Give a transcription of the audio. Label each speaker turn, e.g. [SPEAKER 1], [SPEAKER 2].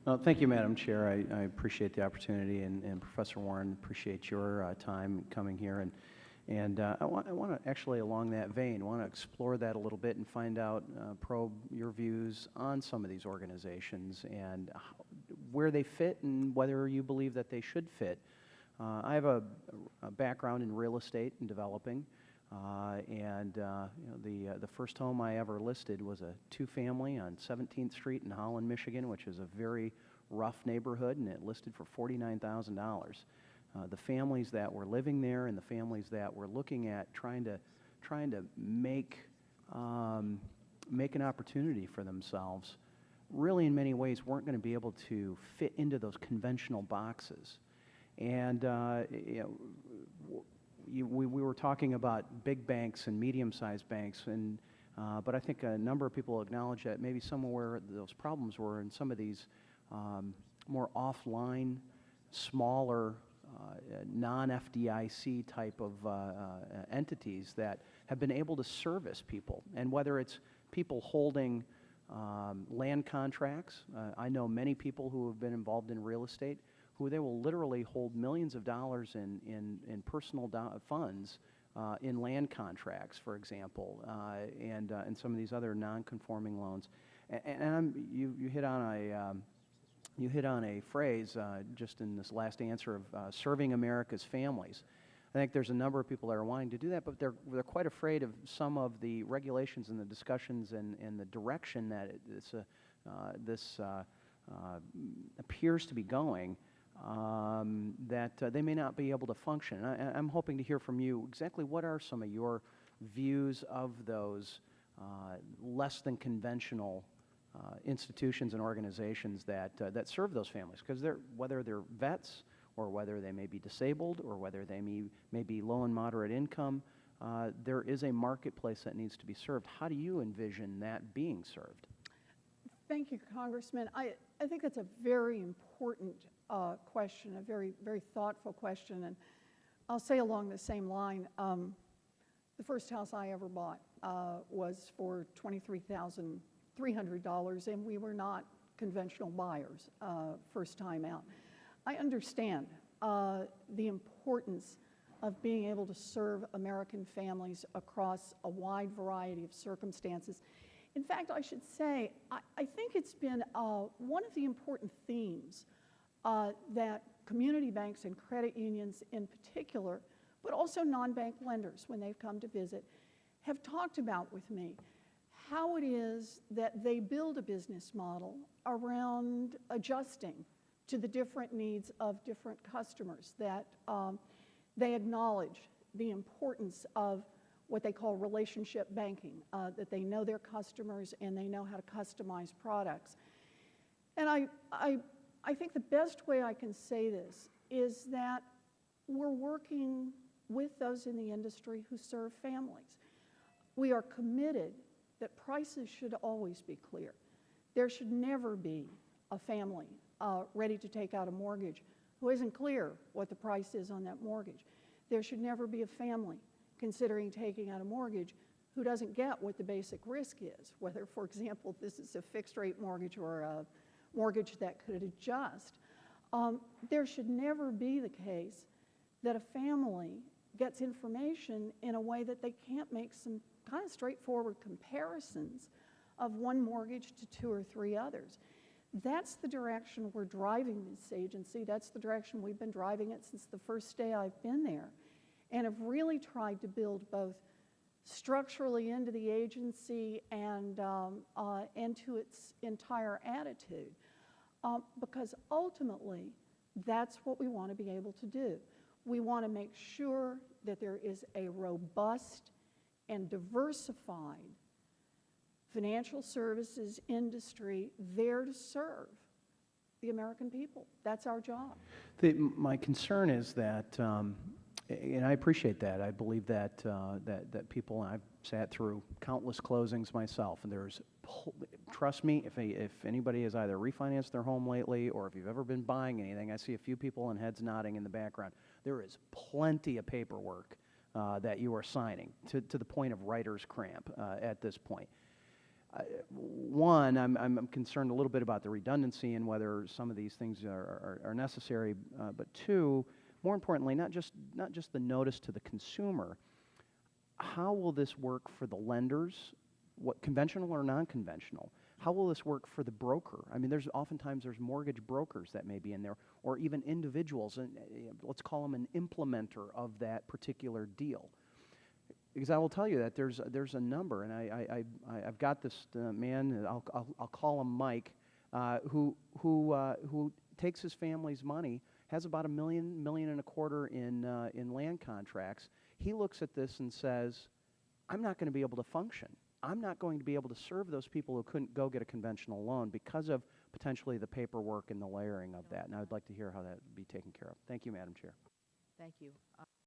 [SPEAKER 1] Thank you, Madam Chair. I appreciate the opportunity, and Professor Warren, appreciate your time coming here. And I want to actually, along that vein, want to explore that a little bit and find out, probe your views on some of these organizations and where they fit and whether you believe that they should fit. I have a background in real estate and developing. The first home I ever listed was a two-family on 17th Street in Holland, Michigan, which is a very rough neighborhood, and it listed for $49,000. The families that were living there and the families that were looking at trying to make an opportunity for themselves really in many ways weren't going to be able to fit into those conventional boxes. And we were talking about big banks and medium-sized banks, but I think a number of people acknowledge that maybe some of where those problems were in some of these more offline, smaller, non-FDIC type of entities that have been able to service people. And whether it's people holding land contracts, I know many people who have been involved in real estate who they will literally hold millions of dollars in personal funds in land contracts, for example, and some of these other non-conforming loans. And you hit on a phrase just in this last answer of serving America's families. I think there's a number of people that are wanting to do that, but they're quite afraid of some of the regulations and the discussions and the direction that this appears to be going. That they may not be able to function. I'm hoping to hear from you exactly what are some of your views of those less than conventional institutions and organizations that serve those families, because whether they're vets or whether they may be disabled or whether they may be low and moderate income, there is a marketplace that needs to be served. How do you envision that being served?
[SPEAKER 2] Thank you, Congressman. I think that's a very important question, a very, very thoughtful question. And I'll say along the same line, the first house I ever bought was for $23,300, and we were not conventional buyers first time out. I understand the importance of being able to serve American families across a wide variety of circumstances. In fact, I should say, I think it's been one of the important themes that community banks and credit unions in particular, but also non-bank lenders when they've come to visit, have talked about with me how it is that they build a business model around adjusting to the different needs of different customers, that they acknowledge the importance of what they call relationship banking, that they know their customers and they know how to customize products. And I think the best way I can say this is that we're working with those in the industry who serve families. We are committed that prices should always be clear. There should never be a family ready to take out a mortgage who isn't clear what the price is on that mortgage. There should never be a family considering taking out a mortgage who doesn't get what the basic risk is, whether, for example, this is a fixed rate mortgage or a mortgage that could adjust. There should never be the case that a family gets information in a way that they can't make some kind of straightforward comparisons of one mortgage to two or three others. That's the direction we're driving this agency. That's the direction we've been driving it since the first day I've been there, and have really tried to build both structurally into the agency and into its entire attitude, because ultimately that's what we want to be able to do. We want to make sure that there is a robust and diversified financial services industry there to serve the American people. That's our job.
[SPEAKER 1] My concern is that, and I appreciate that. I believe that that people, and I've sat through countless closings myself, and trust me, if anybody has either refinanced their home lately or if you've ever been buying anything, I see a few people and heads nodding in the background. There is plenty of paperwork that you are signing to the point of writer's cramp at this point. One, I'm concerned a little bit about the redundancy and whether some of these things are necessary. But two, more importantly, not just the notice to the consumer. How will this work for the lenders, what conventional or non-conventional? How will this work for the broker? I mean, oftentimes there's mortgage brokers that may be in there, or even individuals, and let's call them an implementer of that particular deal. Because I will tell you that there's a number, and I've got this man, I'll call him Mike, who takes his family's money, has about $1.25 million in land contracts. He looks at this and says, I'm not going to be able to function. I'm not going to be able to serve those people who couldn't go get a conventional loan because of potentially the paperwork and the layering of that. And I would like to hear how that would be taken care of. Thank you, Madam Chair.
[SPEAKER 3] Thank you.